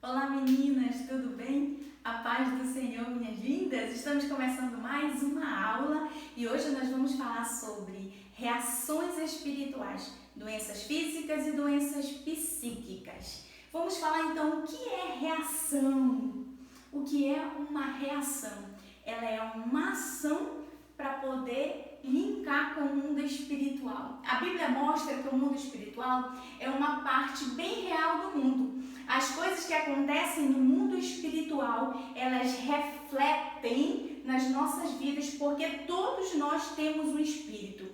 Olá meninas, tudo bem? A paz do Senhor, minhas lindas! Estamos começando mais uma aula e hoje nós vamos falar sobre reações espirituais, doenças físicas e doenças psíquicas. Vamos falar então o que é reação. O que é uma reação? Ela é uma ação para poder linkar com o mundo espiritual. A Bíblia mostra que o mundo espiritual é uma parte bem real do mundo. As coisas que acontecem no mundo espiritual, elas refletem nas nossas vidas, porque todos nós temos um espírito.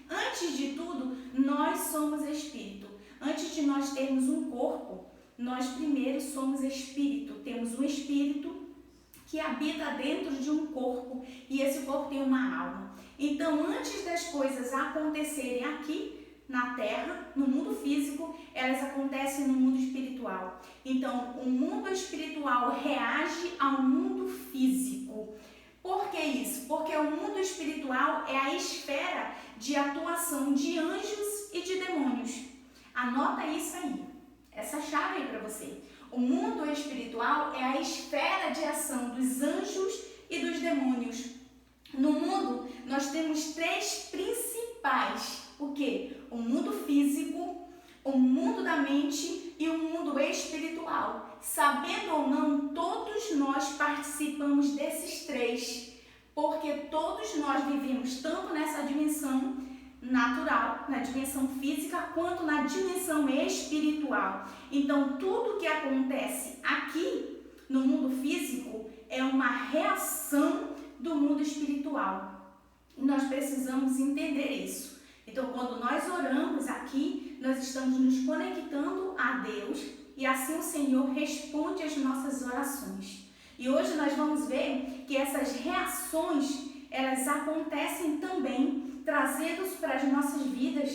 Antes de tudo, nós somos espírito. Antes de nós termos um corpo, nós primeiro somos espírito. Temos um espírito que habita dentro de um corpo e esse corpo tem uma alma. Então, antes das coisas acontecerem aqui na Terra, no mundo físico, elas acontecem no mundo espiritual. Então, o mundo espiritual reage ao mundo físico. Por que isso? Porque o mundo espiritual é a esfera de atuação de anjos e de demônios. Anota isso aí, essa chave aí para você. O mundo espiritual é a esfera de ação dos anjos e dos demônios. No mundo, nós temos três principais. O quê? O mundo físico, o mundo da mente e o mundo espiritual. Sabendo ou não, todos nós participamos desses três, porque todos nós vivemos tanto nessa dimensão natural, na dimensão física, quanto na dimensão espiritual. Então, tudo que acontece aqui no mundo físico é uma reação do mundo espiritual. E nós precisamos entender isso. Então, quando nós oramos aqui, nós estamos nos conectando a Deus e assim o Senhor responde às nossas orações. E hoje nós vamos ver que essas reações, elas acontecem também trazendo para as nossas vidas,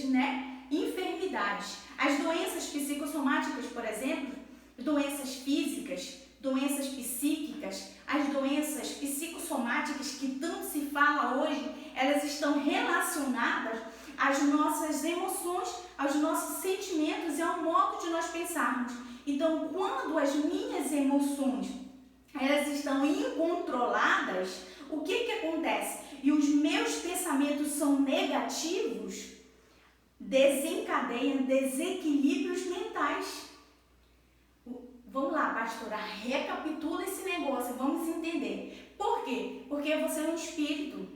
enfermidades. As doenças psicossomáticas, por exemplo, doenças físicas, doenças psíquicas, as doenças psicossomáticas que tanto se fala hoje, elas estão relacionadas às nossas emoções, aos nossos sentimentos e ao modo de nós pensarmos. Então, quando as minhas emoções elas estão incontroladas, o que acontece? E os meus pensamentos são negativos, desencadeiam desequilíbrios mentais. Vamos lá, pastora, recapitula esse negócio, vamos entender. Por quê? Porque você é um espírito,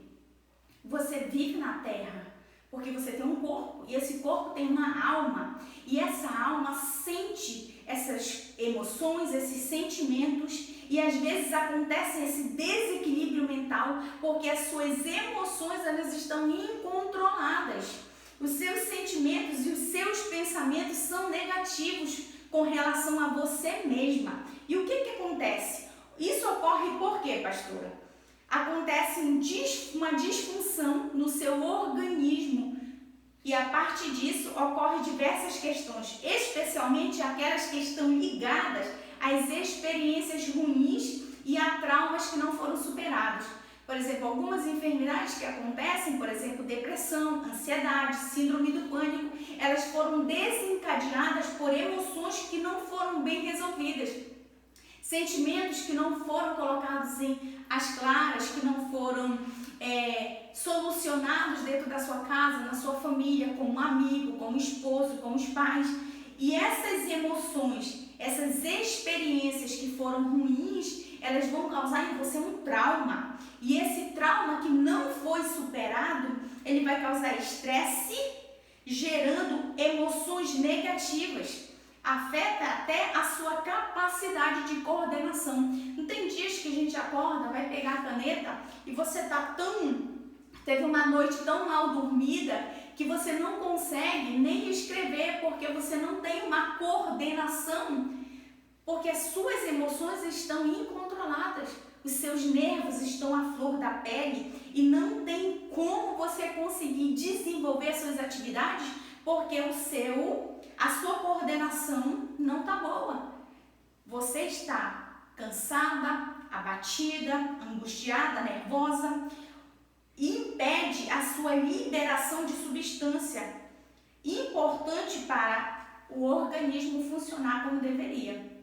você vive na terra, porque você tem um corpo, e esse corpo tem uma alma, e essa alma sente essas emoções, esses sentimentos, e às vezes acontece esse desequilíbrio mental, porque as suas emoções elas estão incontroladas. Os seus sentimentos e os seus pensamentos são negativos com relação a você mesma. E o que acontece? Isso ocorre por quê, pastora? Acontece uma disfunção no seu organismo e a partir disso ocorrem diversas questões, especialmente aquelas que estão ligadas às experiências ruins e a traumas que não foram superados. Por exemplo, algumas enfermidades que acontecem, por exemplo, depressão, ansiedade, síndrome do pânico, elas foram desencadeadas por emoções que não foram bem resolvidas. Sentimentos que não foram colocados às claras, que não foram solucionados dentro da sua casa, na sua família, com um amigo, com um esposo, com os pais. E essas emoções, essas experiências que foram ruins, elas vão causar em você um trauma. E esse trauma que não foi superado, ele vai causar estresse, gerando emoções negativas. Afeta até a sua capacidade de coordenação. Não tem dias que a gente acorda, vai pegar a caneta e você teve uma noite tão mal dormida que você não consegue nem escrever porque você não tem uma coordenação, porque as suas emoções estão incontroladas, os seus nervos estão à flor da pele e não tem como você conseguir desenvolver suas atividades porque a sua coordenação não está boa. Você está cansada, abatida, angustiada, nervosa, e impede a sua liberação de substância importante para o organismo funcionar como deveria.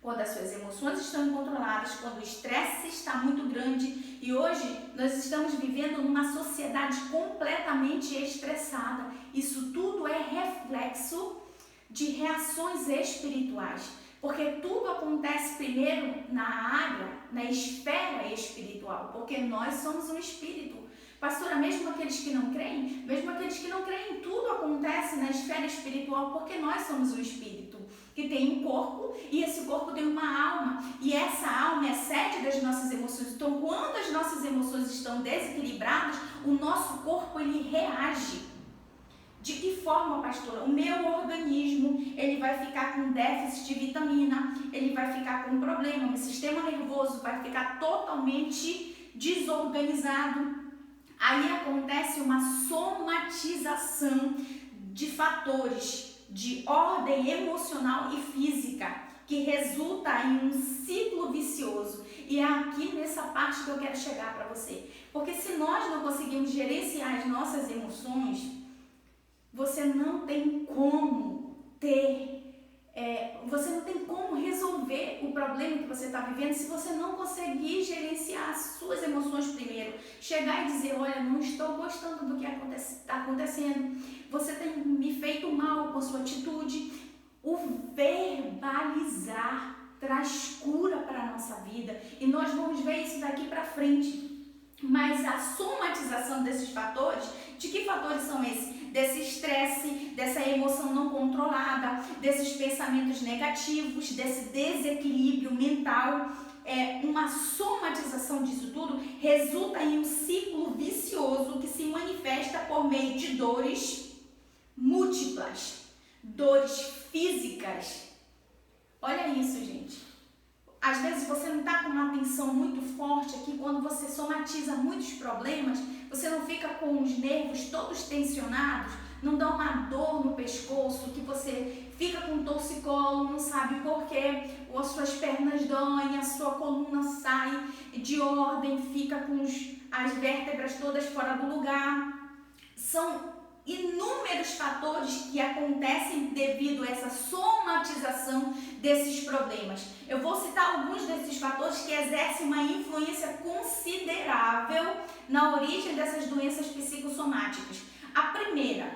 quando as suas emoções estão incontroladas, quando o estresse está muito grande. E hoje nós estamos vivendo numa sociedade completamente estressada. Isso tudo é reflexo de reações espirituais, porque tudo acontece primeiro na área, na esfera espiritual, porque nós somos um espírito. Pastora, mesmo aqueles que não creem, tudo acontece na esfera espiritual, porque nós somos um espírito que tem um corpo e esse corpo tem uma alma, e essa alma é a sede das nossas emoções. Então, quando as nossas emoções estão desequilibradas, o nosso corpo ele reage. De que forma, pastora? O meu organismo ele vai ficar com déficit de vitamina, ele vai ficar com um problema, o sistema nervoso vai ficar totalmente desorganizado. Aí acontece uma somatização de fatores de ordem emocional e física, que resulta em um ciclo vicioso. E é aqui nessa parte que eu quero chegar para você. Porque se nós não conseguimos gerenciar as nossas emoções, você não tem como você não tem como resolver o problema que você está vivendo se você não conseguir gerenciar as suas emoções primeiro. Chegar e dizer, olha, não estou gostando do que está acontecendo, você tem me feito mal com sua atitude. O verbalizar traz cura para a nossa vida e nós vamos ver isso daqui para frente. Mas a somatização desses fatores, de que fatores são esses? Desse estresse, dessa emoção não controlada, desses pensamentos negativos, desse desequilíbrio mental, uma somatização disso tudo resulta em um ciclo vicioso que se manifesta por meio de dores múltiplas, dores físicas. Olha isso, gente. Às vezes você não está com uma atenção muito forte aqui, quando você somatiza muitos problemas, você não fica com os nervos todos tensionados, não dá uma dor no pescoço, que você fica com torcicolo, não sabe porquê, ou as suas pernas doem, a sua coluna sai de ordem, fica com as vértebras todas fora do lugar. São inúmeros fatores que acontecem devido a essa somatização desses problemas. Eu vou citar alguns desses fatores que exercem uma influência considerável na origem dessas doenças psicossomáticas. A primeira,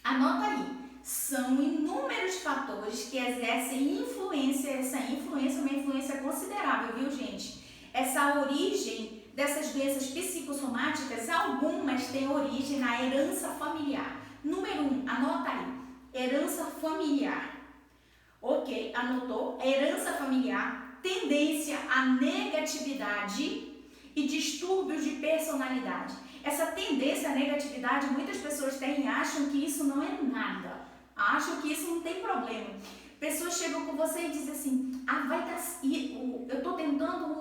anota aí, são inúmeros fatores que exercem influência, essa influência é uma influência considerável, viu, gente? Essa origem dessas doenças psicossomáticas, algumas têm origem na herança familiar. Número 1, anota aí, herança familiar. Ok, anotou? Herança familiar, tendência à negatividade e distúrbios de personalidade. Essa tendência à negatividade, muitas pessoas têm e acham que isso não é nada, acham que isso não tem problema. Pessoas chegam com você e dizem assim, eu estou tentando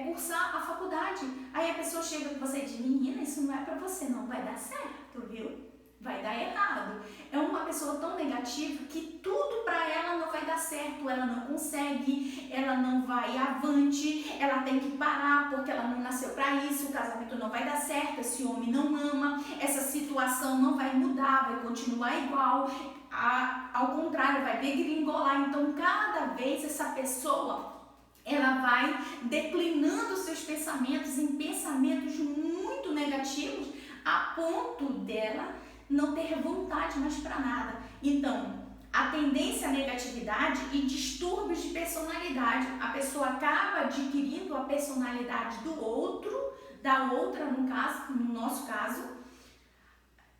cursar a faculdade. Aí a pessoa chega com você e diz, menina, isso não é para você, não vai dar certo, viu? Vai dar errado. É uma pessoa tão negativa que tudo para ela não vai dar certo, ela não consegue, ela não vai avante, ela tem que parar porque ela não nasceu para isso, o casamento não vai dar certo, esse homem não ama, essa situação não vai mudar, vai continuar igual. Ao contrário, vai degringolar. Então, cada vez essa pessoa, ela vai declinando seus pensamentos em pensamentos muito negativos, a ponto dela não ter vontade mais para nada. Então, a tendência à negatividade e distúrbios de personalidade. A pessoa acaba adquirindo a personalidade do outro, da outra, no nosso caso,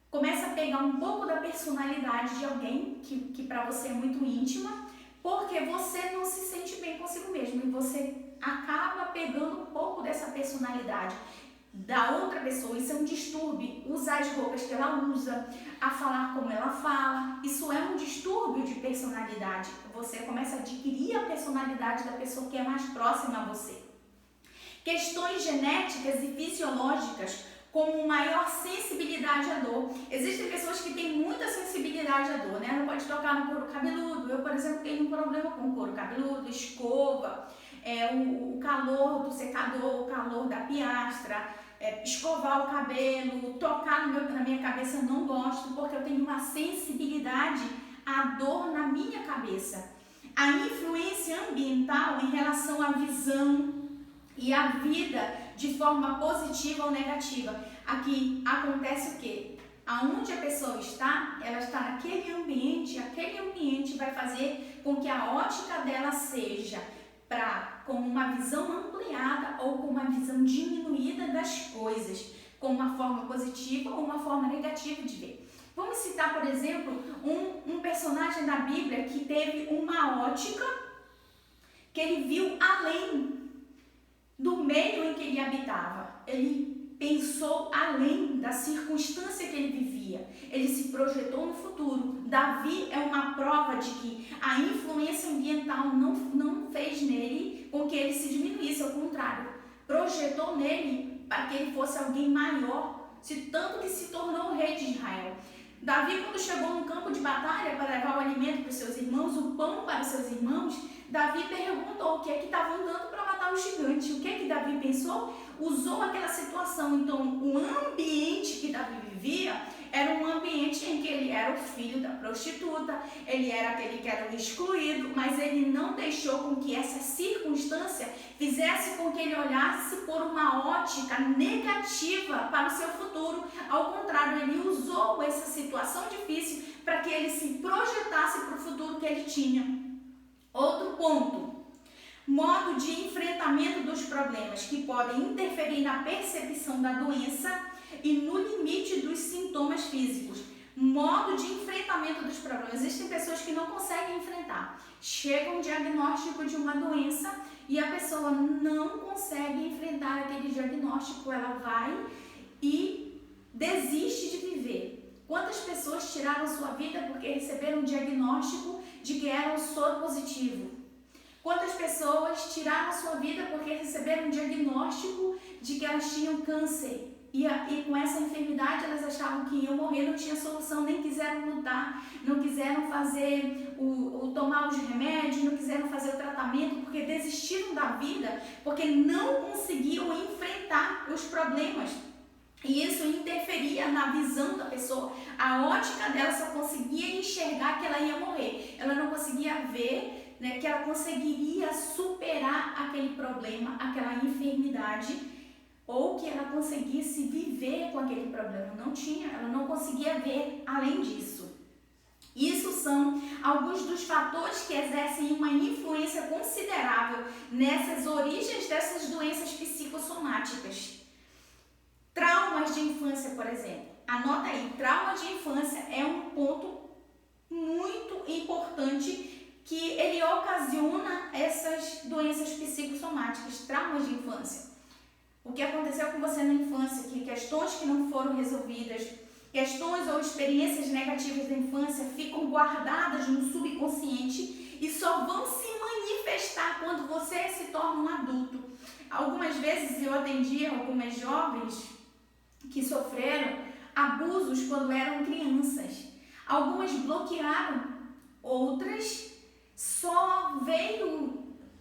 começa a pegar um pouco da personalidade de alguém que para você é muito íntima, porque você não se sente bem consigo mesmo e você acaba pegando um pouco dessa personalidade da outra pessoa. Isso é um distúrbio. Usar as roupas que ela usa, a falar como ela fala, isso é um distúrbio de personalidade. Você começa a adquirir a personalidade da pessoa que é mais próxima a você. Questões genéticas e fisiológicas, como maior sensibilidade à dor. Existem pessoas que têm muita sensibilidade à dor, né? Não pode tocar no couro cabeludo. Eu, por exemplo, tenho um problema com o couro cabeludo, escova, o calor do secador, o calor da piastra, escovar o cabelo, tocar na minha cabeça eu não gosto, porque eu tenho uma sensibilidade à dor na minha cabeça. a influência ambiental em relação à visão e à vida de forma positiva ou negativa. Aqui acontece o quê? Aonde a pessoa está, ela está naquele ambiente, aquele ambiente vai fazer com que a ótica dela seja com uma visão ampliada ou com uma visão diminuída das coisas, com uma forma positiva ou uma forma negativa de ver. Vamos citar, por exemplo, um personagem da Bíblia que teve uma ótica que ele viu além do meio em que ele habitava. Ele pensou além da circunstância que ele vivia. Ele se projetou no futuro. Davi é uma prova de que a influência ambiental não fez nele com que ele se diminuísse, ao contrário. Projetou nele para que ele fosse alguém maior, tanto que se tornou o rei de Israel. Davi, quando chegou no campo de batalha para levar o alimento para os seus irmãos, o pão para os seus irmãos, Davi perguntou o que é que estavam dando para matar o gigante. O que é que Davi pensou? Usou aquela situação. Então, o ambiente que Davi vivia era um ambiente em que ele era o filho da prostituta, ele era aquele que era o excluído, mas ele não deixou com que essa circunstância fizesse com que ele olhasse por uma ótica negativa para o seu futuro. Ao contrário, ele usou essa situação difícil para que ele se projetasse para o futuro que ele tinha. Outro ponto, modo de enfrentamento dos problemas que podem interferir na percepção da doença e no limite dos sintomas físicos. Modo de enfrentamento dos problemas. Existem pessoas que não conseguem enfrentar. Chega um diagnóstico de uma doença e a pessoa não consegue enfrentar aquele diagnóstico. Ela vai e desiste de viver. Quantas pessoas tiraram sua vida porque receberam um diagnóstico de que era um soro positivo? Quantas pessoas tiraram sua vida porque receberam um diagnóstico de que elas tinham câncer? E com essa enfermidade elas achavam que iam morrer, não tinha solução, nem quiseram lutar, não quiseram fazer tomar os remédios, não quiseram fazer o tratamento, porque desistiram da vida, porque não conseguiam enfrentar os problemas. E isso interferia na visão da pessoa. A ótica dela só conseguia enxergar que ela ia morrer. Ela não conseguia ver, né, que ela conseguiria superar aquele problema, aquela enfermidade, ou que ela conseguisse viver com aquele problema. Não tinha, ela não conseguia ver além disso. Isso são alguns dos fatores que exercem uma influência considerável nessas origens dessas doenças psicossomáticas. Traumas de infância, por exemplo. Anota aí, trauma de infância é um ponto muito importante que ele ocasiona essas doenças psicossomáticas, traumas de infância. O que aconteceu com você na infância, que questões que não foram resolvidas, questões ou experiências negativas da infância ficam guardadas no subconsciente e só vão se manifestar quando você se torna um adulto. Algumas vezes eu atendi algumas jovens que sofreram abusos quando eram crianças. Algumas bloquearam, outras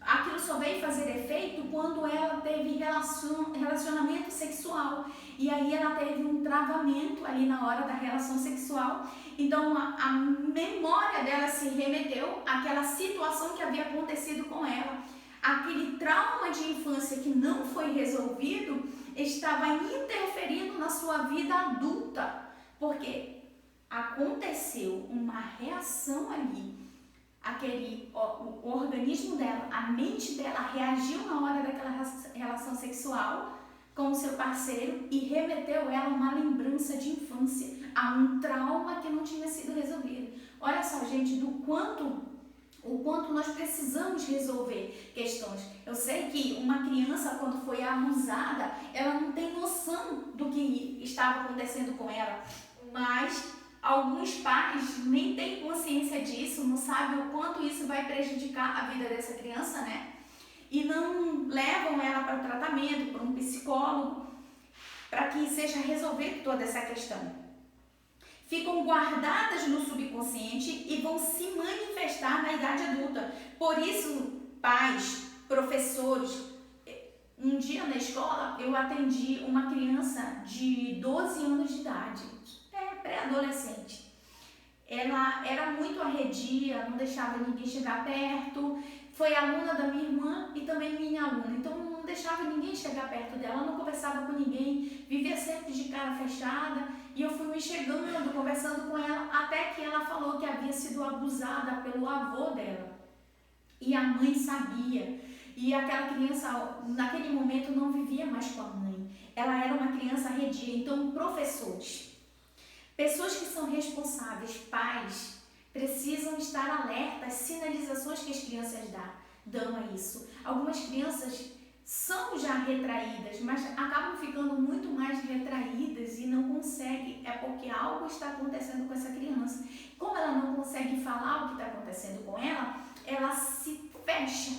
aquilo só veio fazer efeito quando ela teve relacionamento sexual. E aí ela teve um travamento ali na hora da relação sexual. Então a memória dela se remeteu àquela situação que havia acontecido com ela. Aquele trauma de infância que não foi resolvido estava interferindo na sua vida adulta, porque aconteceu uma reação ali. O organismo dela, a mente dela reagiu na hora daquela relação sexual com o seu parceiro e remeteu ela a uma lembrança de infância, a um trauma que não tinha sido resolvido. Olha só, gente, o quanto nós precisamos resolver questões. Eu sei que uma criança, quando foi abusada, ela não tem noção do que estava acontecendo com ela, mas alguns pais nem têm consciência disso, não sabem o quanto isso vai prejudicar a vida dessa criança, né? E não levam ela para o tratamento, para um psicólogo, para que seja resolvida toda essa questão. Ficam guardadas no subconsciente e vão se manifestar na idade adulta. Por isso, pais, professores, um dia na escola eu atendi uma criança de 12 anos de idade, pré-adolescente. ela era muito arredia, não deixava ninguém chegar perto, foi aluna da minha irmã e também minha aluna, então não deixava ninguém chegar perto dela, não conversava com ninguém, vivia sempre de cara fechada, e eu fui me chegando, conversando com ela, até que ela falou que havia sido abusada pelo avô dela, e a mãe sabia, e aquela criança naquele momento não vivia mais com a mãe, ela era uma criança arredia. Então professores, pessoas que são responsáveis, pais, precisam estar alertas às sinalizações que as crianças dão a isso. Algumas crianças são já retraídas, mas acabam ficando muito mais retraídas e não conseguem, é porque algo está acontecendo com essa criança. Como ela não consegue falar o que está acontecendo com ela, ela se fecha,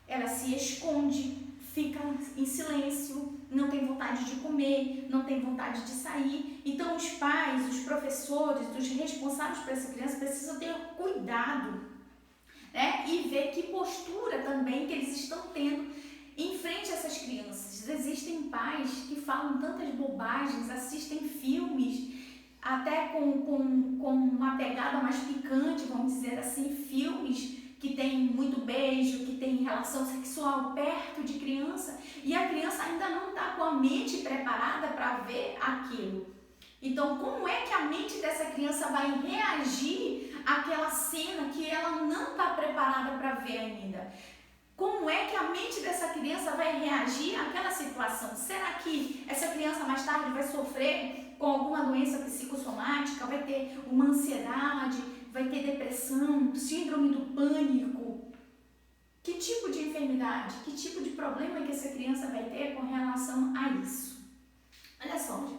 ela se esconde, fica em silêncio, não tem vontade de comer, não tem vontade de sair. Então os pais, os professores, os responsáveis por essa criança precisam ter cuidado, né? E ver que postura também que eles estão tendo em frente a essas crianças. Existem pais que falam tantas bobagens, assistem filmes, até com uma pegada mais picante, vamos dizer assim, filmes que tem muito beijo, que tem relação sexual perto de criança, e a criança ainda não está com a mente preparada para ver aquilo. Então, como é que a mente dessa criança vai reagir àquela cena que ela não está preparada para ver ainda? Como é que a mente dessa criança vai reagir àquela situação? Será que essa criança mais tarde vai sofrer com alguma doença psicossomática, vai ter uma ansiedade, vai ter depressão, síndrome do pânico? Que tipo de enfermidade, que tipo de problema que essa criança vai ter com relação a isso? Olha só,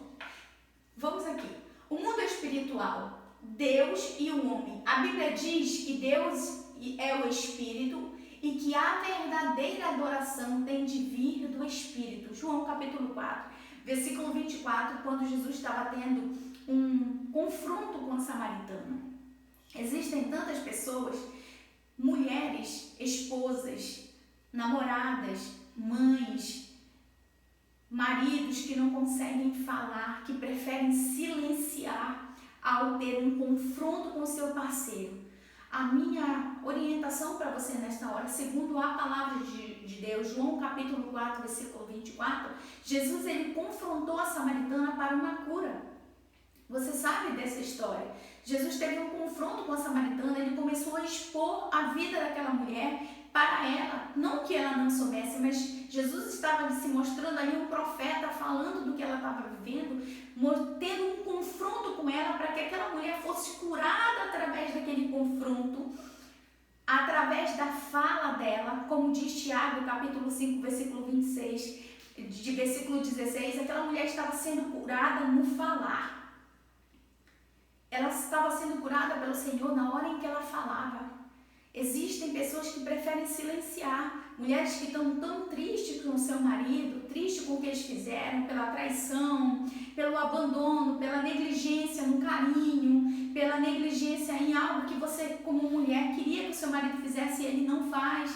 vamos aqui. O mundo espiritual, Deus e o homem. A Bíblia diz que Deus é o Espírito e que a verdadeira adoração tem de vir do Espírito. João capítulo 4, versículo 24, quando Jesus estava tendo um confronto com a samaritana. Existem tantas pessoas, mulheres, esposas, namoradas, mães, maridos que não conseguem falar, que preferem silenciar ao ter um confronto com seu parceiro. A minha orientação para você nesta hora, segundo a palavra de Deus, João capítulo 4, versículo 24, Jesus ele confrontou a samaritana para uma cura. Você sabe dessa história. Jesus teve um confronto com a samaritana, ele começou a expor a vida daquela mulher para ela. Não que ela não soubesse, mas Jesus estava se mostrando ali um profeta, falando do que ela estava vivendo, tendo um confronto com ela para que aquela mulher fosse curada através daquele confronto, através da fala dela, como diz Tiago, capítulo 5, versículo 26, de versículo 16, aquela mulher estava sendo curada no falar. Ela estava sendo curada pelo Senhor na hora em que ela falava. Existem pessoas que preferem silenciar, mulheres que estão tão tristes com o seu marido, tristes com o que eles fizeram, pela traição, pelo abandono, pela negligência no carinho, pela negligência em algo que você, como mulher, queria que o seu marido fizesse e ele não faz.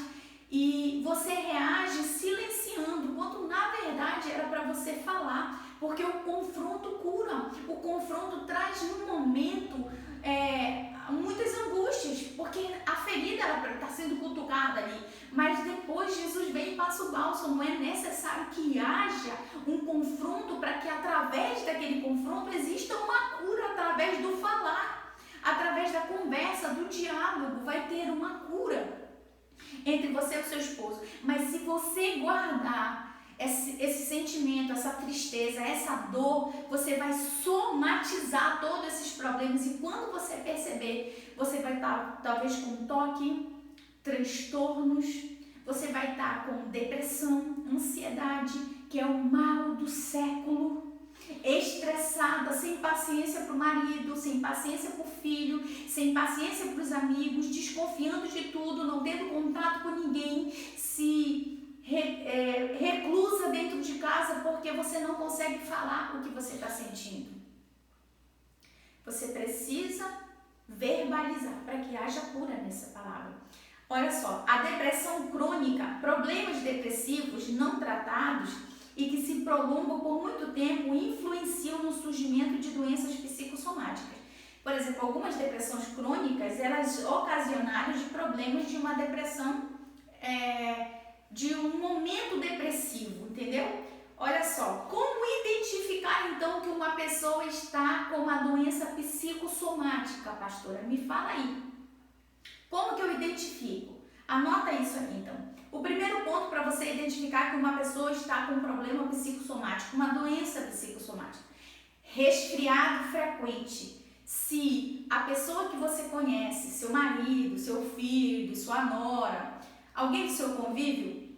E você reage silenciando, quando na verdade era para você falar, porque o confronto cura, o confronto traz no momento muitas angústias, porque a ferida está sendo cutucada ali, mas depois Jesus vem e passa o bálsamo. É necessário que haja um confronto para que através daquele confronto exista uma cura através do falar, através da conversa, do diálogo, vai ter uma cura entre você e o seu esposo. Mas se você guardar esse sentimento, essa tristeza, essa dor, você vai somatizar todos esses problemas, e quando você perceber, você vai estar talvez com toque, transtornos, você vai estar com depressão, ansiedade, que é o mal do século, estressada, sem paciência para o marido, sem paciência para o filho, sem paciência para os amigos, desconfiando de tudo, não tendo contato com ninguém, se reclusa dentro de casa porque você não consegue falar o que você está sentindo. Você precisa verbalizar para que haja cura nessa palavra. Olha só, a depressão crônica, problemas depressivos não tratados e que se prolongam por muito tempo influenciam no surgimento de doenças psicossomáticas. Por exemplo, algumas depressões crônicas, elas ocasionaram de problemas de uma depressão, de um momento depressivo, entendeu? Olha só, como identificar então que uma pessoa está com uma doença psicossomática, pastora? Me fala aí. Como que eu identifico? Anota isso aqui então. O primeiro ponto para você identificar que uma pessoa está com um problema psicossomático, uma doença psicossomática: resfriado frequente. Se a pessoa que você conhece, seu marido, seu filho, sua nora, alguém do seu convívio,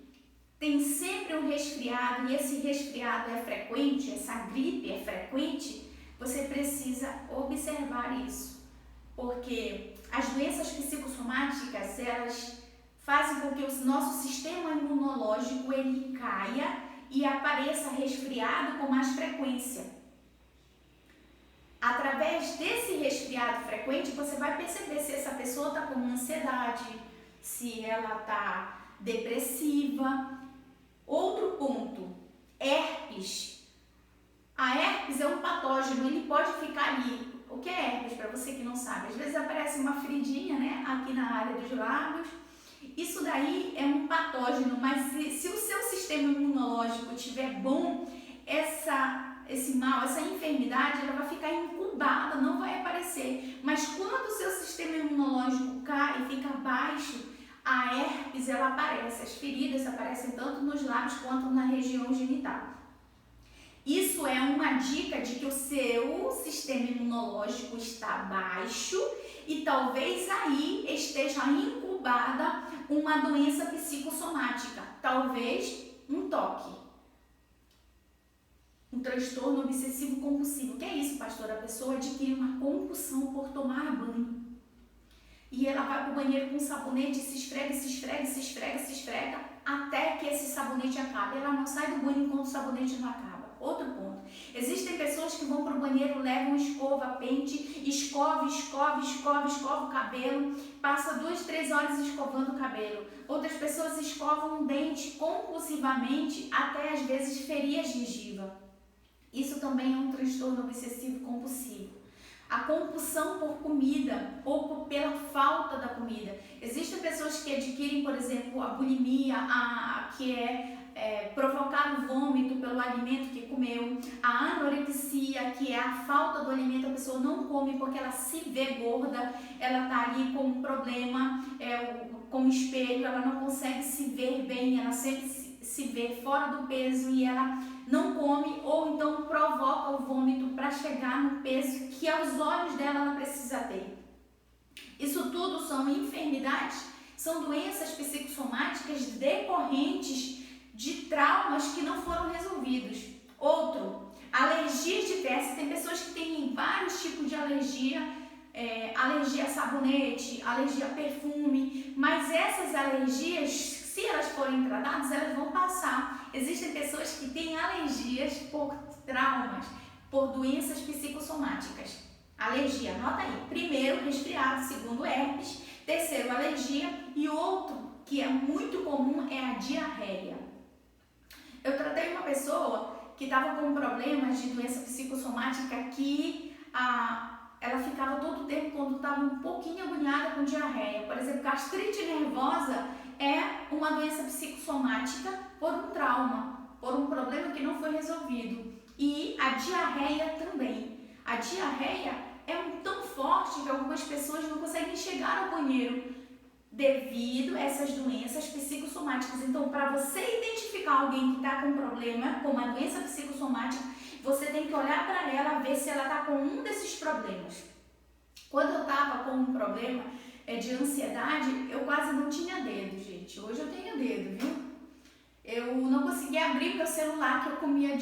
tem sempre um resfriado e esse resfriado é frequente, essa gripe é frequente, você precisa observar isso. Porque as doenças psicossomáticas, elas fazem com que o nosso sistema imunológico ele caia e apareça resfriado com mais frequência. Através desse resfriado frequente, você vai perceber se essa pessoa está com ansiedade, se ela está depressiva. Outro ponto, herpes. A herpes é um patógeno, ele pode ficar ali. O que é herpes, para você que não sabe? Às vezes aparece uma feridinha, né, aqui na área dos lábios. Isso daí é um patógeno, mas se o seu sistema imunológico estiver bom, esse mal, essa enfermidade, ela vai ficar incubada, não vai aparecer. Mas quando o seu sistema imunológico cai e fica baixo, a herpes ela aparece, as feridas aparecem tanto nos lábios quanto na região genital. Isso é uma dica de que o seu sistema imunológico está baixo e talvez aí esteja incubada uma doença psicossomática, talvez um toque, um transtorno obsessivo compulsivo. O que é isso, pastor? A pessoa adquire uma compulsão por tomar banho. E ela vai para o banheiro com sabonete, se esfrega, até que esse sabonete acabe. Ela não sai do banho enquanto o sabonete não acaba. Outro ponto. Existem pessoas que vão para o banheiro, levam escova, pente, escova o cabelo, passa 2-3 horas escovando o cabelo. Outras pessoas escovam o dente compulsivamente, até às vezes ferir a gengiva. Isso também é um transtorno obsessivo compulsivo. A compulsão por comida ou pela falta da comida. Existem pessoas que adquirem, por exemplo, a bulimia, que é provocar o vômito pelo alimento que comeu, a anorexia, que é a falta do alimento, a pessoa não come porque ela se vê gorda, ela está ali com um problema com o espelho, ela não consegue se ver bem, ela sempre se vê fora do peso e ela não come, ou então provoca o vômito para chegar no peso que aos olhos dela ela precisa ter. Isso tudo são enfermidades, são doenças psicossomáticas decorrentes de traumas que não foram resolvidos. Outro, alergias diversas. Tem pessoas que têm vários tipos de alergia, alergia a sabonete, alergia a perfume, mas essas alergias, se elas forem tratadas, elas vão passar. Existem pessoas que têm alergias por traumas, por doenças psicossomáticas. Alergia, anota aí. Primeiro, resfriado. Segundo, herpes. Terceiro, alergia. E outro, que é muito comum, é a diarreia. Eu tratei uma pessoa que estava com problemas de doença psicossomática que ela ficava todo o tempo, quando estava um pouquinho agoniada, com diarreia. Por exemplo, gastrite nervosa é uma doença psicossomática por um trauma, por um problema que não foi resolvido. E a diarreia também. A diarreia é tão forte que algumas pessoas não conseguem chegar ao banheiro devido a essas doenças psicossomáticas. Então, para você identificar alguém que está com um problema, com uma doença psicossomática, você tem que olhar para ela, ver se ela está com um desses problemas. Quando eu estava com um problema de ansiedade, eu quase não tinha dedo, gente. Hoje eu tenho dedo, viu? Eu não conseguia abrir meu celular, que eu comia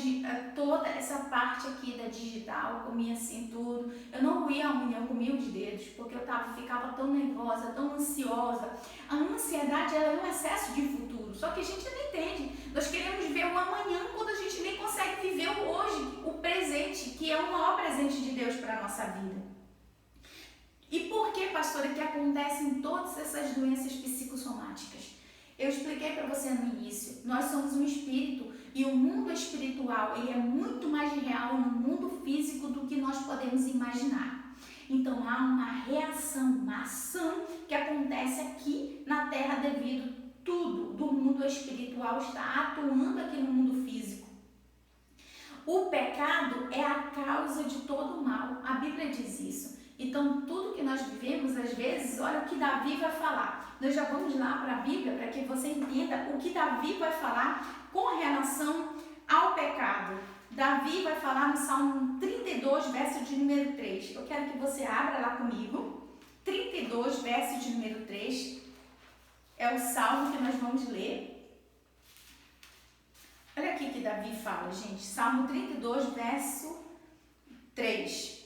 toda essa parte aqui da digital, eu comia assim tudo. Eu não roía a unha, eu comia os dedos, porque eu ficava tão nervosa, tão ansiosa. A ansiedade, ela é um excesso de futuro, só que a gente não entende. Nós queremos ver o amanhã quando a gente nem consegue viver o hoje, o presente, que é o maior presente de Deus para a nossa vida. E por que, pastora, que acontecem todas essas doenças psicossomáticas? Eu expliquei para você no início, nós somos um espírito e o mundo espiritual ele é muito mais real no mundo físico do que nós podemos imaginar. Então há uma reação, uma ação que acontece aqui na terra devido tudo do mundo espiritual está atuando aqui no mundo físico. O pecado é a causa de todo o mal. A Bíblia diz isso. Então, tudo que nós vivemos, às vezes, olha o que Davi vai falar. Nós já vamos lá para a Bíblia para que você entenda o que Davi vai falar com relação ao pecado. Davi vai falar no Salmo 32, verso de número 3. Eu quero que você abra lá comigo. 32, verso de número 3. É o salmo que nós vamos ler. Olha aqui que Davi fala, gente. Salmo 32, verso 3.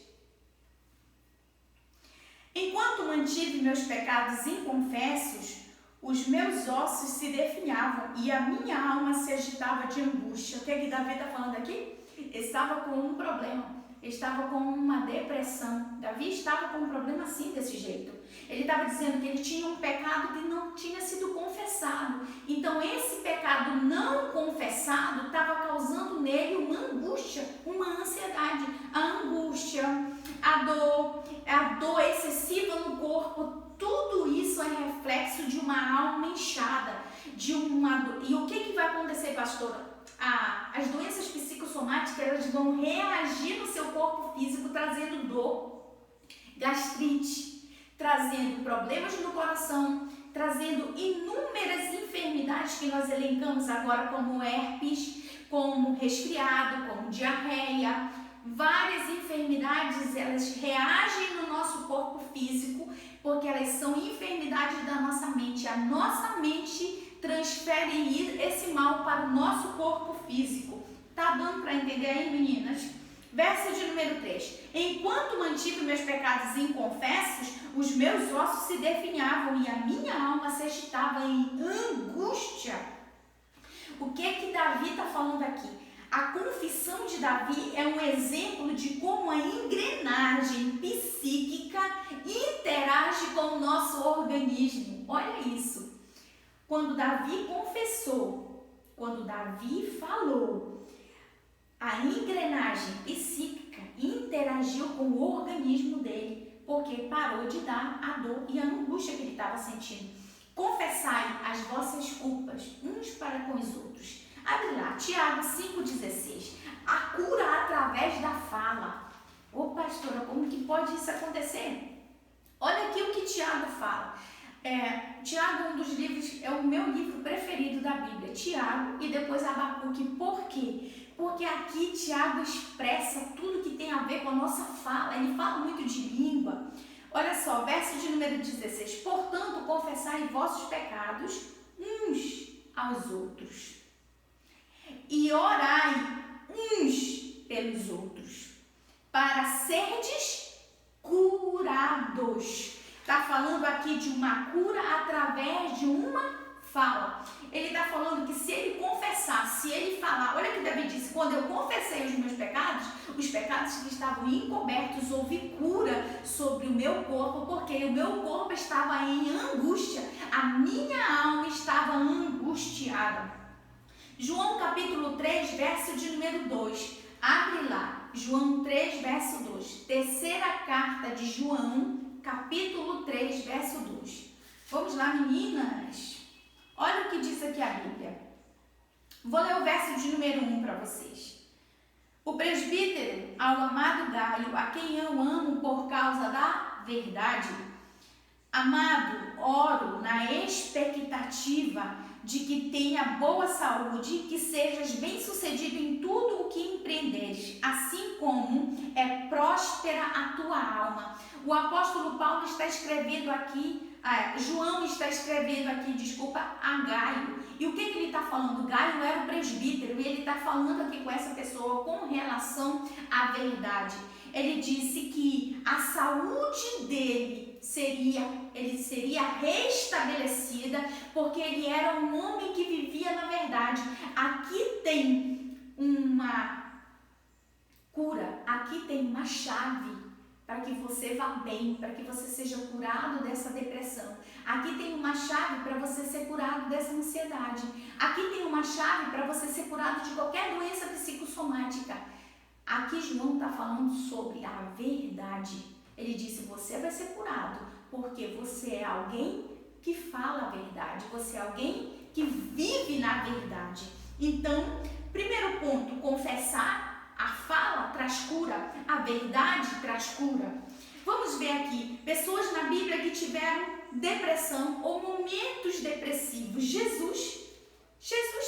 Enquanto mantive meus pecados inconfessos, os meus ossos se definhavam e a minha alma se agitava de angústia. O que é que Davi está falando aqui? Ele estava com um problema. Ele estava com uma depressão. Davi estava com um problema assim, desse jeito. Ele estava dizendo que ele tinha um pecado que não tinha sido confessado. Então, esse pecado não confessado estava causando nele uma angústia, uma ansiedade. A angústia, a dor excessiva no corpo, tudo isso é reflexo de uma alma inchada, de uma dor. E o que vai acontecer, pastora? As doenças psicossomáticas, elas vão reagir no seu corpo físico, trazendo dor, gastrite, trazendo problemas no coração, trazendo inúmeras enfermidades que nós elencamos agora, como herpes, como resfriado, como diarreia. Várias enfermidades, elas reagem no nosso corpo físico, porque elas são enfermidades da nossa mente. A nossa mente transfere esse mal para o nosso corpo físico. Tá dando para entender aí, meninas? Verso de número 3. Enquanto mantive meus pecados inconfessos, os meus ossos se definhavam e a minha alma se agitava em angústia. O que Davi está falando aqui? A confissão de Davi é um exemplo de como a engrenagem psíquica interage com o nosso organismo. Olha isso. Quando Davi confessou, quando Davi falou, a engrenagem psíquica interagiu com o organismo dele, porque parou de dar a dor e a angústia que ele estava sentindo. Confessai as vossas culpas uns para com os outros. Abre lá, Tiago 5,16. A cura através da fala. Ô pastora, como que pode isso acontecer? Olha aqui o que Tiago fala. Tiago é um dos livros, é o meu livro preferido da Bíblia. Tiago e depois Abacuque. Por quê? Porque aqui Tiago expressa tudo que tem a ver com a nossa fala. Ele fala muito de língua. Olha só, verso de número 16. Portanto, confessai vossos pecados uns aos outros e orai uns pelos outros, para serdes curados. Está falando aqui de uma cura através de uma fala. Ele está falando que se ele confessar, se ele falar, olha o que Davi disse, quando eu confessei os meus pecados, os pecados que estavam encobertos, houve cura sobre o meu corpo, porque o meu corpo estava em angústia, a minha alma estava angustiada. João capítulo 3, verso de número 2. Abre lá, João 3, verso 2. Terceira carta de João, capítulo 3, verso 2. Vamos lá, meninas. Olha o que diz aqui a Bíblia. Vou ler o verso de número 1 para vocês. O presbítero, ao amado Gaio, a quem eu amo por causa da verdade. Amado, oro na expectativa de que tenha boa saúde, que sejas bem-sucedido em tudo o que empreenderes, assim como é próspera a tua alma. O apóstolo Paulo está escrevendo aqui, João está escrevendo aqui, a Gaio. E o que ele está falando? Gaio era o presbítero e ele está falando aqui com essa pessoa com relação à verdade. Ele disse que a saúde dele seria restabelecida, porque ele era um homem que vivia na verdade. Aqui tem uma cura, aqui tem uma chave para que você vá bem, para que você seja curado dessa depressão. Aqui tem uma chave para você ser curado dessa ansiedade. Aqui tem uma chave para você ser curado de qualquer doença psicossomática. Aqui João está falando sobre a verdade. Ele disse: você vai ser curado, porque você é alguém que fala a verdade, você é alguém que vive na verdade. Então, primeiro ponto, confessar, a fala traz cura, a verdade traz cura. Vamos ver aqui, pessoas na Bíblia que tiveram depressão ou momentos depressivos. Jesus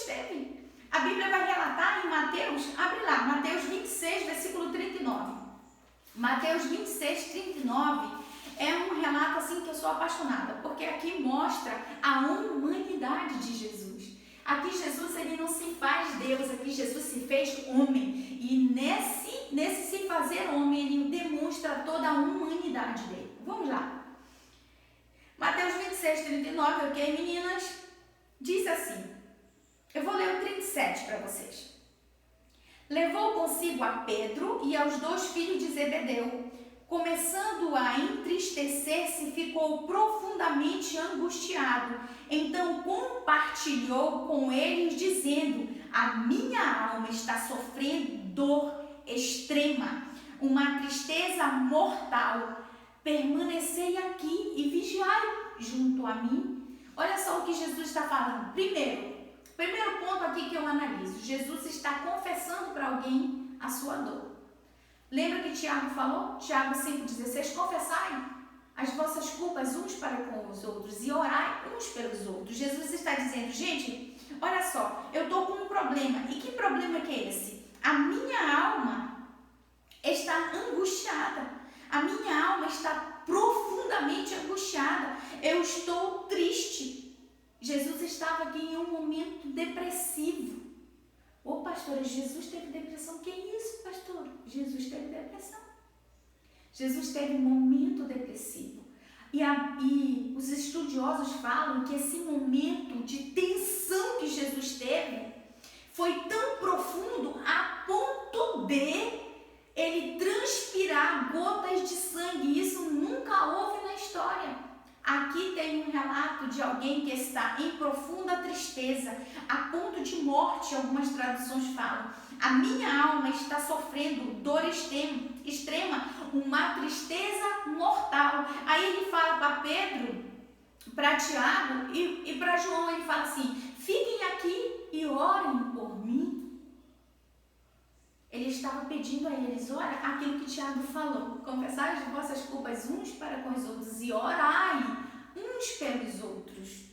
teve. A Bíblia vai relatar em Mateus, abre lá, Mateus 26, versículo 39. Mateus 26, 39 é um relato assim que eu sou apaixonada, porque aqui mostra a humanidade de Jesus. Aqui Jesus, ele não se faz Deus, aqui Jesus se fez homem. E nesse se fazer homem, ele demonstra toda a humanidade dele. Vamos lá. Mateus 26, 39, ok, meninas? Diz assim, eu vou ler o 37 para vocês. Levou consigo a Pedro e aos 2 filhos de Zebedeu. Começando a entristecer-se, ficou profundamente angustiado. Então compartilhou com eles, dizendo: a minha alma está sofrendo dor extrema, uma tristeza mortal. Permanecei aqui e vigiai junto a mim. Olha só o que Jesus está falando. Primeiro ponto aqui que eu analiso. Jesus está confessando para alguém a sua dor. Lembra que Tiago falou? Tiago 5,16, confessai as vossas culpas uns para com os outros e orai uns pelos outros. Jesus está dizendo, gente, olha só, eu estou com um problema. E que problema que é esse? A minha alma está angustiada. A minha alma está profundamente angustiada. Eu estou triste. Jesus estava aqui em um momento depressivo. Ô, pastora, Jesus teve depressão. Que isso, pastor? Jesus teve depressão. Jesus teve um momento depressivo. E os estudiosos falam que esse momento de tensão que Jesus teve foi tão profundo a ponto de ele transpirar gotas de sangue. Isso nunca houve na história. Aqui tem um relato de alguém que está em profunda tristeza, a ponto de morte, algumas traduções falam. A minha alma está sofrendo dor extrema, uma tristeza mortal. Aí ele fala para Pedro, para Tiago e para João, ele fala assim, fiquem aqui e orem por mim. Ele estava pedindo a eles, olha, aquilo que Tiago falou, confessai as vossas culpas uns para com os outros e orai uns pelos outros.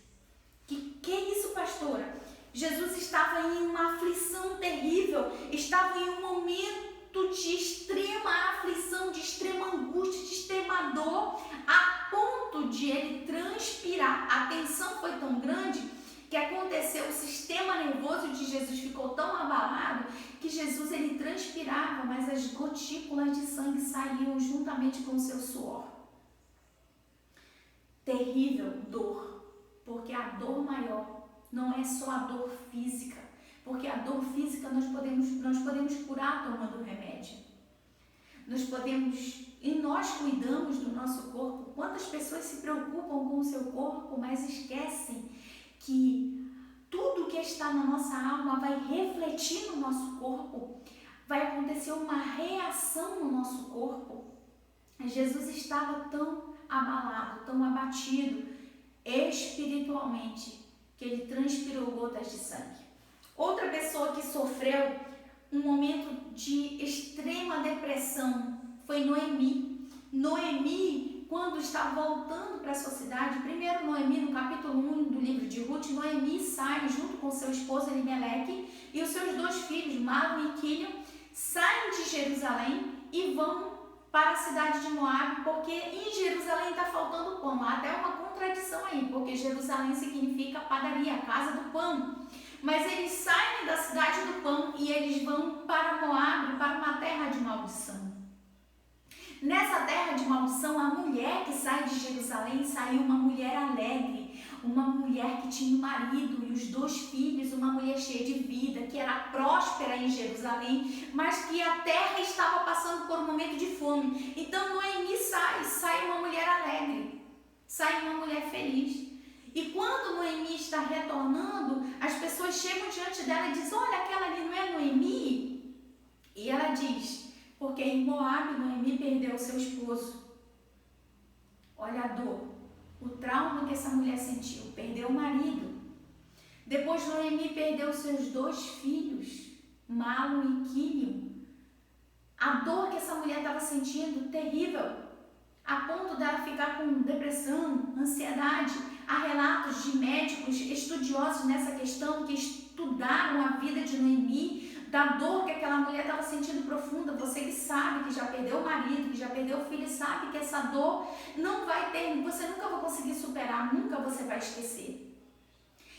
Que é isso, pastora? Jesus estava em uma aflição terrível, estava em um momento de extrema aflição, de extrema angústia, de extrema dor, a ponto de ele transpirar. A tensão foi tão grande que aconteceu, o sistema nervoso de Jesus ficou tão abalado que Jesus ele transpirava, mas as gotículas de sangue saíam juntamente com o seu suor. Terrível dor, porque a dor maior não é só a dor física, porque a dor física nós podemos curar tomando remédio. Nós cuidamos do nosso corpo. Quantas pessoas se preocupam com o seu corpo, mas esquecem que tudo que está na nossa alma vai refletir no nosso corpo, vai acontecer uma reação no nosso corpo. Jesus estava tão abalado, tão abatido espiritualmente, que ele transpirou gotas de sangue. Outra pessoa que sofreu um momento de extrema depressão foi Noemi. Noemi, quando está voltando para a sua cidade, primeiro Noemi, no capítulo 1 do livro de Ruth, Noemi sai junto com seu esposo Elimeleque e os seus 2 filhos, Malom e Quilion, saem de Jerusalém e vão para a cidade de Moabe, porque em Jerusalém está faltando pão. Há até uma contradição aí, porque Jerusalém significa padaria, casa do pão. Mas eles saem da cidade do pão e eles vão para Moabe, para uma terra de maldição. Nessa terra de maldição, a mulher que sai de Jerusalém saiu uma mulher alegre, uma mulher que tinha um marido e os 2 filhos, uma mulher cheia de vida, que era próspera em Jerusalém, mas que a terra estava passando por um momento de fome. Então Noemi sai uma mulher alegre, sai uma mulher feliz. E quando Noemi está retornando, as pessoas chegam diante dela e dizem, olha, aquela ali não é Noemi? E ela diz, porque em Moabe, Noemi perdeu seu esposo. Olha a dor, o trauma que essa mulher sentiu. Perdeu o marido. Depois Noemi perdeu seus 2 filhos, Malom e Quilion. A dor que essa mulher estava sentindo, terrível, a ponto dela ficar com depressão, ansiedade. Há relatos de médicos estudiosos nessa questão que estudaram a vida de Noemi, da dor que aquela mulher estava sentindo profunda. Você que sabe, que já perdeu o marido, que já perdeu o filho, sabe que essa dor não vai ter, você nunca vai conseguir superar, nunca você vai esquecer.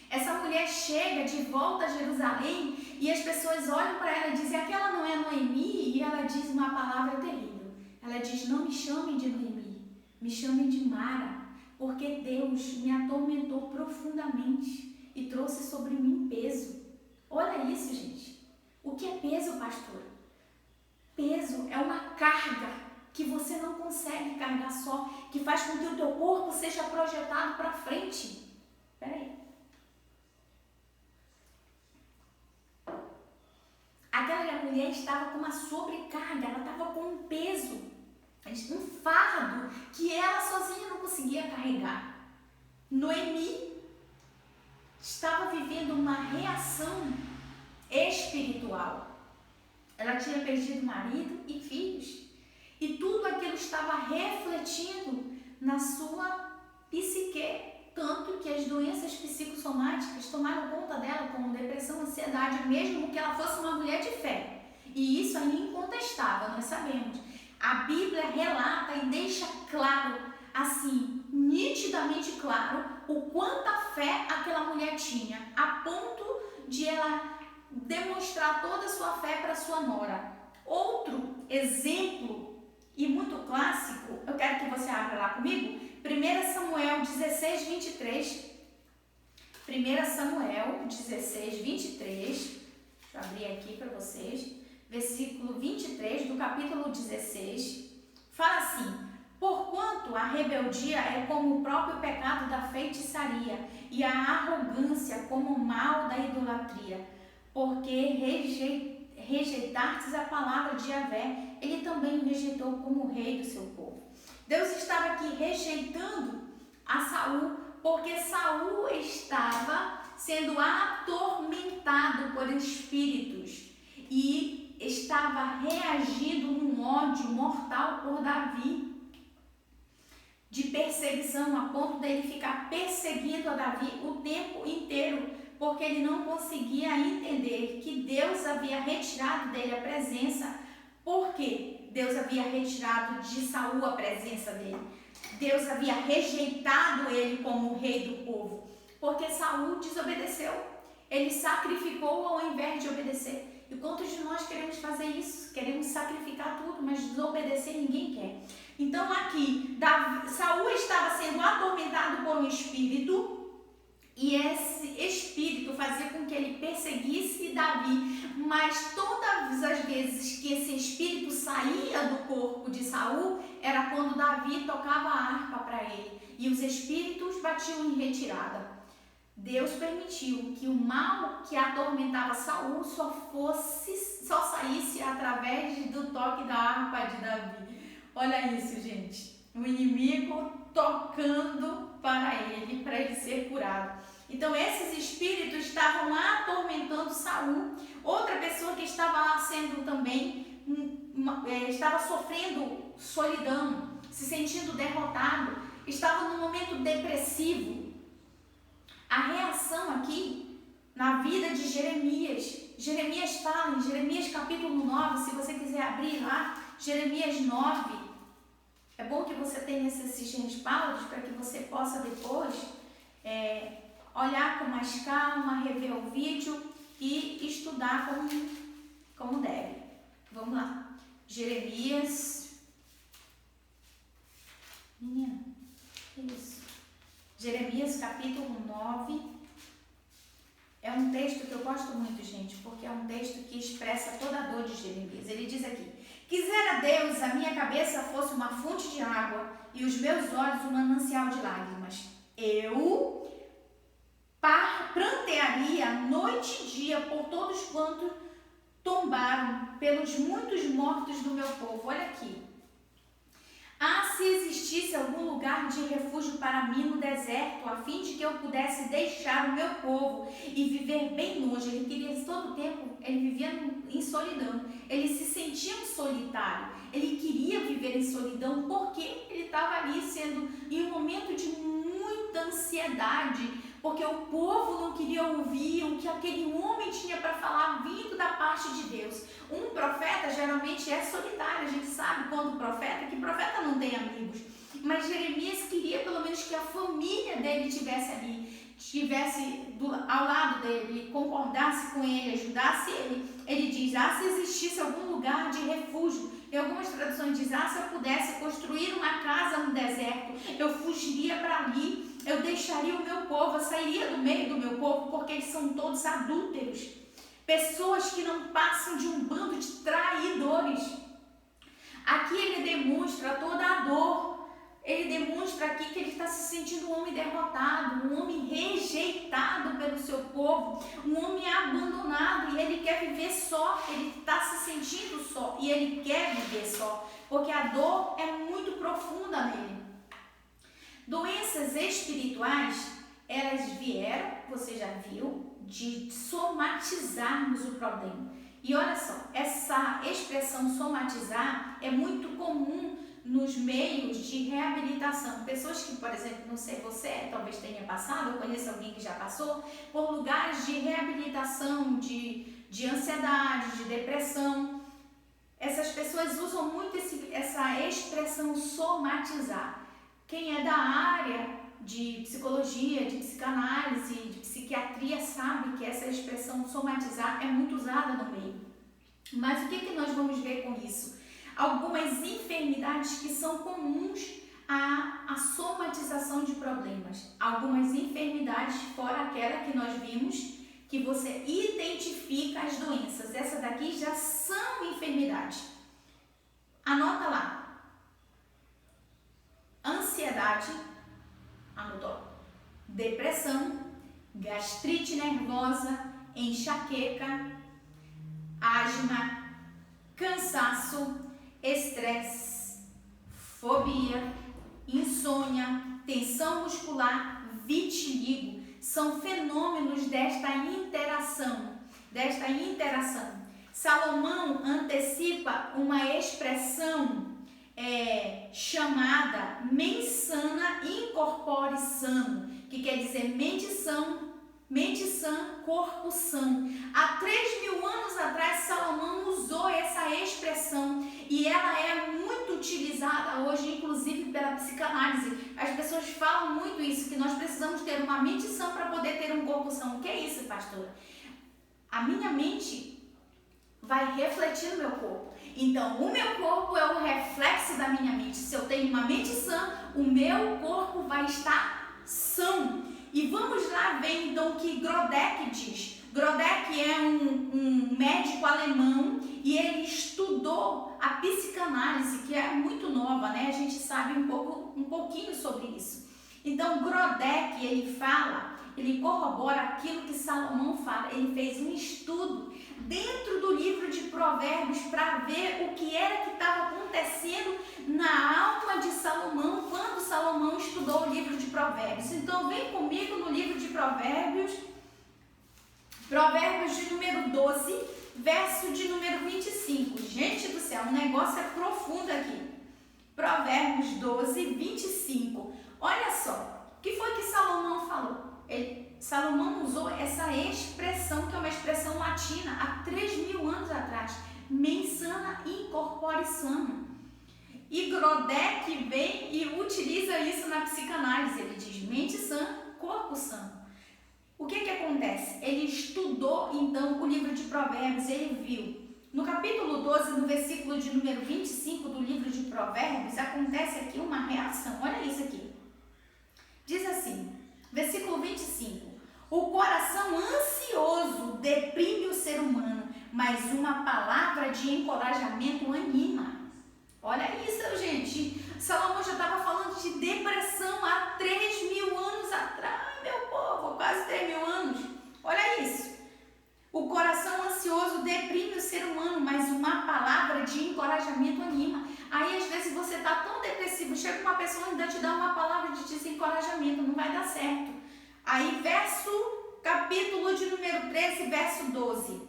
Essa mulher chega de volta a Jerusalém e as pessoas olham para ela e dizem: aquela não é Noemi? E ela diz uma palavra terrível. Ela diz: não me chamem de Noemi, me chamem de Mara, porque Deus me atormentou profundamente e trouxe sobre mim peso. Olha isso, gente. O que é peso, pastor? Peso é uma carga que você não consegue carregar só, que faz com que o teu corpo seja projetado para frente. Peraí. Aquela mulher estava com uma sobrecarga, ela estava com um peso, um fardo que ela sozinha não conseguia carregar. Noemi estava vivendo uma reação espiritual. Ela tinha perdido marido e filhos, e tudo aquilo estava refletindo na sua psique, tanto que as doenças psicossomáticas tomaram conta dela, como depressão, ansiedade, mesmo que ela fosse uma mulher de fé. E isso é incontestável, nós sabemos. A Bíblia relata e deixa claro, assim, nitidamente claro, o quanto a fé aquela mulher tinha, a ponto de ela demonstrar toda a sua fé para sua nora. Outro exemplo, e muito clássico, eu quero que você abra lá comigo, 1 Samuel 16, 23. 1 Samuel 16, 23. Deixa eu abrir aqui para vocês. Versículo 23 do capítulo 16. Fala assim: porquanto a rebeldia é como o próprio pecado da feitiçaria, e a arrogância como o mal da idolatria. Porque rejeitastes a palavra de Yahvé, ele também o rejeitou como rei do seu povo. Deus estava aqui rejeitando a Saul, porque Saul estava sendo atormentado por espíritos e estava reagindo num ódio mortal por Davi, de perseguição, a ponto dele ficar perseguindo a Davi o tempo inteiro, porque ele não conseguia entender que Deus havia retirado dele a presença. Por quê? Deus havia retirado de Saul a presença dele. Deus havia rejeitado ele como rei do povo, porque Saul desobedeceu. Ele sacrificou ao invés de obedecer. E quantos de nós queremos fazer isso? Queremos sacrificar tudo, mas desobedecer ninguém quer. Então aqui, Saul estava sendo atormentado por um espírito, e esse espírito fazia com que ele perseguisse Davi, mas todas as vezes que esse espírito saía do corpo de Saul, era quando Davi tocava a harpa para ele, e os espíritos batiam em retirada. Deus permitiu que o mal que atormentava Saul só saísse através do toque da harpa de Davi. Olha isso, gente. O inimigo tocando para ele ser curado. Então esses espíritos estavam atormentando Saul. Outra pessoa que estava sendo também, estava sofrendo solidão, se sentindo derrotado, estava num momento depressivo. A reação aqui na vida de Jeremias. Jeremias fala em Jeremias capítulo 9, se você quiser abrir lá, Jeremias 9. É bom que você tenha esses respaldos para que você possa depois olhar com mais calma, rever o vídeo e estudar como deve. Vamos lá. Jeremias. Menina, que isso? Jeremias capítulo 9. É um texto que eu gosto muito, gente, porque é um texto que expressa toda a dor de Jeremias. Ele diz aqui: quisera Deus a minha cabeça fosse uma fonte de água e os meus olhos um manancial de lágrimas. Eu prantearia noite e dia por todos quantos tombaram, pelos muitos mortos do meu povo. Olha aqui. Ah, se existisse algum lugar de refúgio para mim no deserto, a fim de que eu pudesse deixar o meu povo e viver bem longe. Ele queria todo o tempo, ele vivia em solidão, ele se sentia um solitário, ele queria viver em solidão porque ele estava ali sendo em um momento de muita ansiedade, porque o povo não queria ouvir o que aquele homem tinha para falar vindo da parte de Deus. Um profeta geralmente é solitário, a gente sabe quando profeta, que profeta não tem amigos. Mas Jeremias queria pelo menos que a família dele estivesse ali, ao lado dele, concordasse com ele, ajudasse ele. Ele diz, se existisse algum lugar de refúgio. Em algumas traduções diz, se eu pudesse construir uma casa no deserto, eu fugiria para ali, eu deixaria o meu povo, eu sairia do meio do meu povo, porque eles são todos adúlteros. Pessoas que não passam de um bando de traidores. Aqui ele demonstra toda a dor. Ele demonstra aqui que ele está se sentindo um homem derrotado, um homem rejeitado pelo seu povo, um homem abandonado, e ele quer viver só, ele está se sentindo só, e ele quer viver só, porque a dor é muito profunda nele. Doenças espirituais, elas vieram, você já viu, de somatizarmos o problema. E olha só, essa expressão somatizar é muito comum nos meios de reabilitação. Pessoas que, por exemplo, não sei, você talvez tenha passado, eu conheço alguém que já passou, por lugares de reabilitação, de ansiedade, de depressão. Essas pessoas usam muito essa expressão somatizar. Quem é da área de psicologia, de psicanálise, de psiquiatria sabe que essa expressão somatizar é muito usada no meio. Mas o que nós vamos ver com isso? Algumas enfermidades que são comuns à somatização de problemas. Algumas enfermidades, fora aquela que nós vimos, que você identifica as doenças. Essas daqui já são enfermidades. Anota lá. Ansiedade, anotou, depressão, gastrite nervosa, enxaqueca, asma, cansaço, estresse, fobia, insônia, tensão muscular, vitiligo. São fenômenos desta interação. Salomão antecipa uma expressão chamada mente sana incorpore sano, que quer dizer mente sã, corpo são. Há 3.000 anos atrás, Salomão usou essa expressão e ela é muito utilizada hoje, inclusive pela psicanálise. As pessoas falam muito isso, que nós precisamos ter uma mente sã para poder ter um corpo são. O que é isso, pastora? A minha mente vai refletir no meu corpo. Então, o meu corpo é o reflexo da minha mente. Se eu tenho uma mente sã, o meu corpo vai estar são. E vamos lá ver então o que Grodeck diz. Grodeck é um médico alemão e ele estudou a psicanálise, que é muito nova, né? A gente sabe um pouquinho sobre isso. Então, Grodeck, ele corrobora aquilo que Salomão fala. Ele fez um estudo dentro do livro de Provérbios para ver o que era que estava acontecendo na alma de Salomão quando Salomão estudou o livro de Provérbios. Então vem comigo no livro de Provérbios, Provérbios de número 12, verso de número 25. Gente do céu, o negócio é profundo aqui. Provérbios 12, 25. Olha só, o que foi que Salomão falou? Salomão usou essa expressão, que é uma expressão latina, há 3.000 anos atrás. Mens sana incorpore sano. E Grodeck vem e utiliza isso na psicanálise. Ele diz mente sã, corpo sano. O que acontece? Ele estudou então o livro de Provérbios, ele viu. No capítulo 12, no versículo de número 25 do livro de Provérbios, acontece aqui uma reação. Olha isso aqui. Diz assim, versículo 25. O coração ansioso deprime o ser humano, mas uma palavra de encorajamento anima. Olha isso, gente. Salomão já estava falando de depressão há 3.000 anos atrás, meu povo, quase 3.000 anos. Olha isso. O coração ansioso deprime o ser humano, mas uma palavra de encorajamento anima. Aí às vezes você está tão depressivo, chega uma pessoa e ainda te dá uma palavra de desencorajamento, não vai dar certo. Aí capítulo de número 13, verso 12.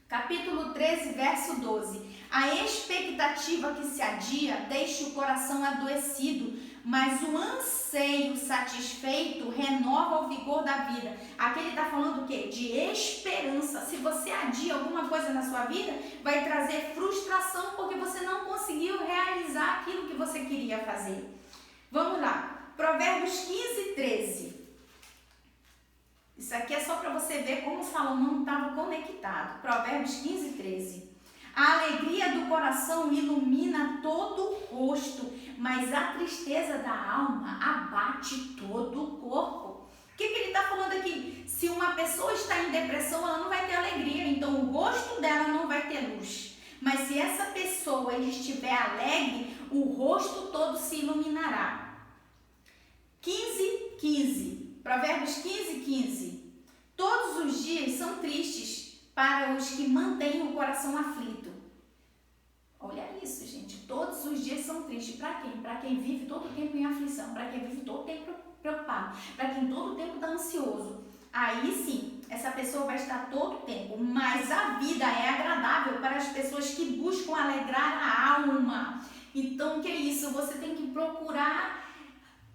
Capítulo 13, verso 12. A expectativa que se adia deixa o coração adoecido, mas o anseio satisfeito renova o vigor da vida. Aqui ele está falando o quê? De esperança. Se você adia alguma coisa na sua vida, vai trazer frustração porque você não conseguiu realizar aquilo que você queria fazer. Vamos lá. Provérbios 15, 13. Isso aqui é só para você ver como Salomão estava conectado. Provérbios 15, 13. A alegria do coração ilumina todo o rosto, mas a tristeza da alma abate todo o corpo. O que ele está falando aqui? Se uma pessoa está em depressão, ela não vai ter alegria, então o rosto dela não vai ter luz. Mas se essa pessoa estiver alegre, o rosto todo se iluminará. 15, 15. Provérbios 15, 15. Todos os dias são tristes para os que mantêm o coração aflito. Olha isso, gente. Todos os dias são tristes. Para quem? Para quem vive todo o tempo em aflição, para quem vive todo o tempo preocupado, para quem todo o tempo está ansioso. Aí sim, essa pessoa vai estar todo o tempo. Mas a vida é agradável para as pessoas que buscam alegrar a alma. Então, o que é isso? Você tem que procurar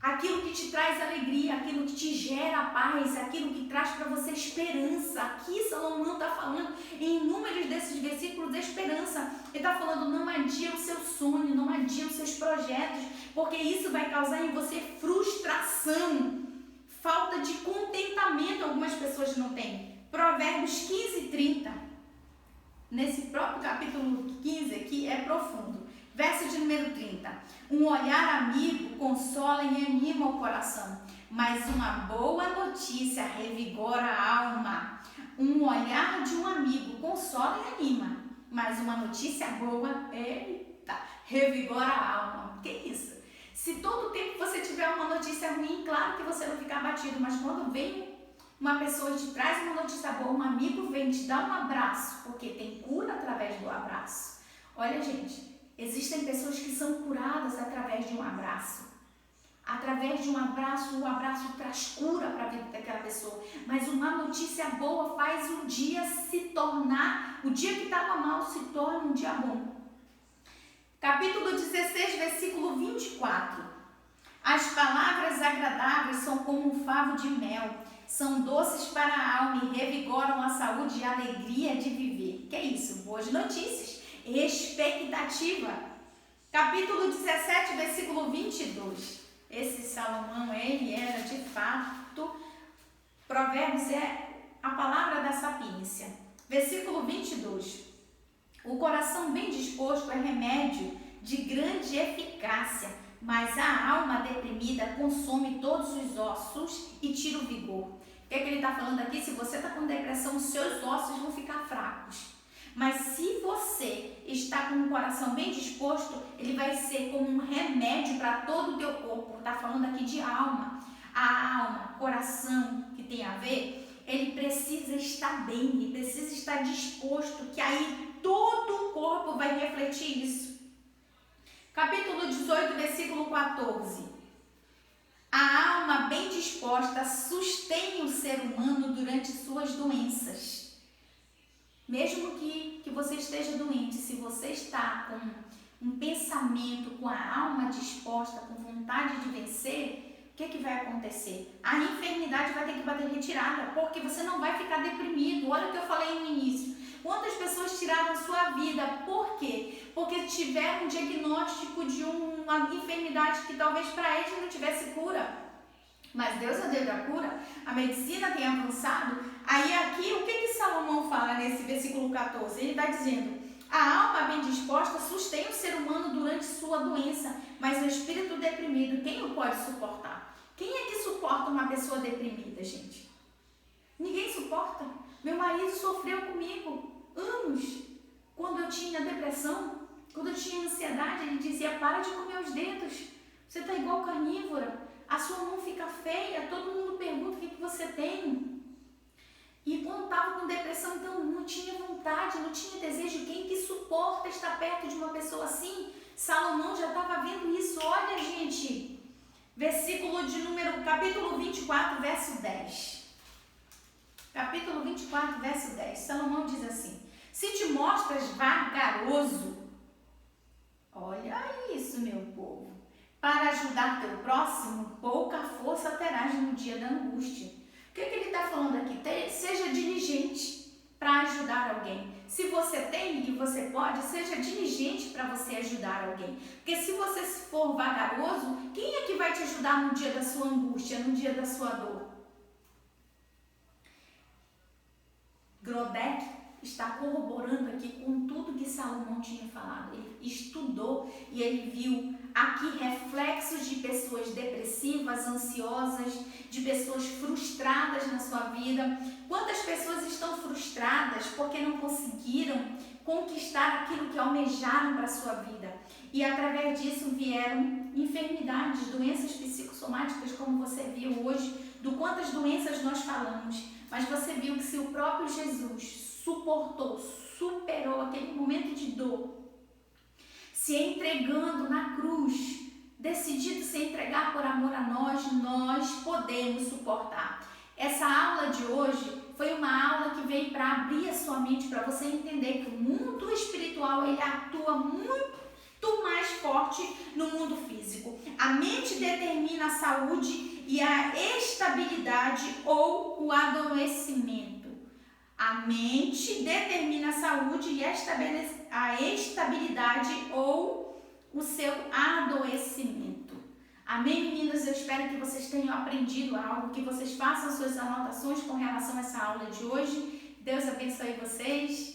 aquilo que te traz alegria, aquilo que te gera paz, aquilo que traz para você esperança. Aqui Salomão está falando em inúmeros desses versículos de esperança. Ele está falando, não adia o seu sonho, não adia os seus projetos, porque isso vai causar em você frustração, falta de contentamento. Algumas pessoas não têm. Provérbios 15, 30. Nesse próprio capítulo 15 aqui é profundo. Verso de número 30. Um olhar amigo consola e anima o coração, mas uma boa notícia revigora a alma. Um olhar de um amigo consola e anima, mas uma notícia boa, revigora a alma. Que isso? Se todo tempo você tiver uma notícia ruim, claro que você vai ficar abatido, mas quando vem uma pessoa e te traz uma notícia boa, um amigo vem te dar um abraço, porque tem cura através do abraço. Olha, gente, existem pessoas que são curadas através de um abraço. Através de um abraço, o abraço traz cura para a vida daquela pessoa. Mas uma notícia boa faz o dia se tornar, o dia que estava mal se torna um dia bom. Capítulo 16, versículo 24. As palavras agradáveis são como um favo de mel, são doces para a alma e revigoram a saúde e a alegria de viver. Que é isso? Boas notícias. Expectativa. Capítulo 17, versículo 22. Esse Salomão, ele era de fato, Provérbios é a palavra da sapiência. Versículo 22. O coração bem disposto é remédio de grande eficácia, mas a alma deprimida consome todos os ossos e tira o vigor. O que é que ele está falando aqui? Se você está com depressão, os seus ossos vão ficar fracos. Mas se você está com o coração bem disposto, ele vai ser como um remédio para todo o teu corpo. Está falando aqui de alma. A alma, coração, que tem a ver, ele precisa estar bem, ele precisa estar disposto, que aí todo o corpo vai refletir isso. Capítulo 18, versículo 14. A alma bem disposta sustém o ser humano durante suas doenças. Mesmo que você esteja doente, se você está com um pensamento, com a alma disposta, com vontade de vencer, o que vai acontecer? A enfermidade vai ter que bater retirada, porque você não vai ficar deprimido. Olha o que eu falei no início. Quantas pessoas tiraram sua vida? Por quê? Porque tiveram um diagnóstico de uma enfermidade que talvez para eles não tivesse cura. Mas Deus é Deus da cura, a medicina tem avançado. Aí aqui, o que Salomão fala nesse versículo 14? Ele está dizendo, a alma bem disposta sustém o ser humano durante sua doença, mas o espírito deprimido, quem o pode suportar? Quem é que suporta uma pessoa deprimida, gente? Ninguém suporta. Meu marido sofreu comigo anos. Quando eu tinha depressão, quando eu tinha ansiedade, ele dizia, para de comer os dedos, você está igual carnívora. A sua mão fica feia, todo mundo pergunta o que você tem. E quando estava com depressão, então não tinha vontade, não tinha desejo. Quem que suporta estar perto de uma pessoa assim? Salomão já estava vendo isso. Olha, gente, capítulo 24, verso 10. Capítulo 24, verso 10. Salomão diz assim: se te mostras vagaroso, olha isso, meu povo, para ajudar teu próximo, pouca força terás no dia da angústia. O que ele está falando aqui? Seja diligente para ajudar alguém. Se você tem e você pode, seja diligente para você ajudar alguém. Porque se você for vagaroso, quem é que vai te ajudar no dia da sua angústia, no dia da sua dor? Grodeck está corroborando aqui com tudo que Salomão tinha falado. Ele estudou e ele viu aqui reflexos de pessoas depressivas, ansiosas, de pessoas frustradas na sua vida. Quantas pessoas estão frustradas porque não conseguiram conquistar aquilo que almejaram para a sua vida? E através disso vieram enfermidades, doenças psicossomáticas, como você viu hoje, do quantas doenças nós falamos. Mas você viu que se o próprio Jesus suportou, superou aquele momento de dor, se entregando na cruz, decidido se entregar por amor a nós podemos suportar. Essa aula de hoje foi uma aula que veio para abrir a sua mente, para você entender que o mundo espiritual ele atua muito mais forte no mundo físico. A mente determina a saúde e a estabilidade ou o adoecimento. A mente determina a saúde e a estabilidade ou o seu adoecimento. Amém, meninas? Eu espero que vocês tenham aprendido algo, que vocês façam suas anotações com relação a essa aula de hoje. Deus abençoe vocês.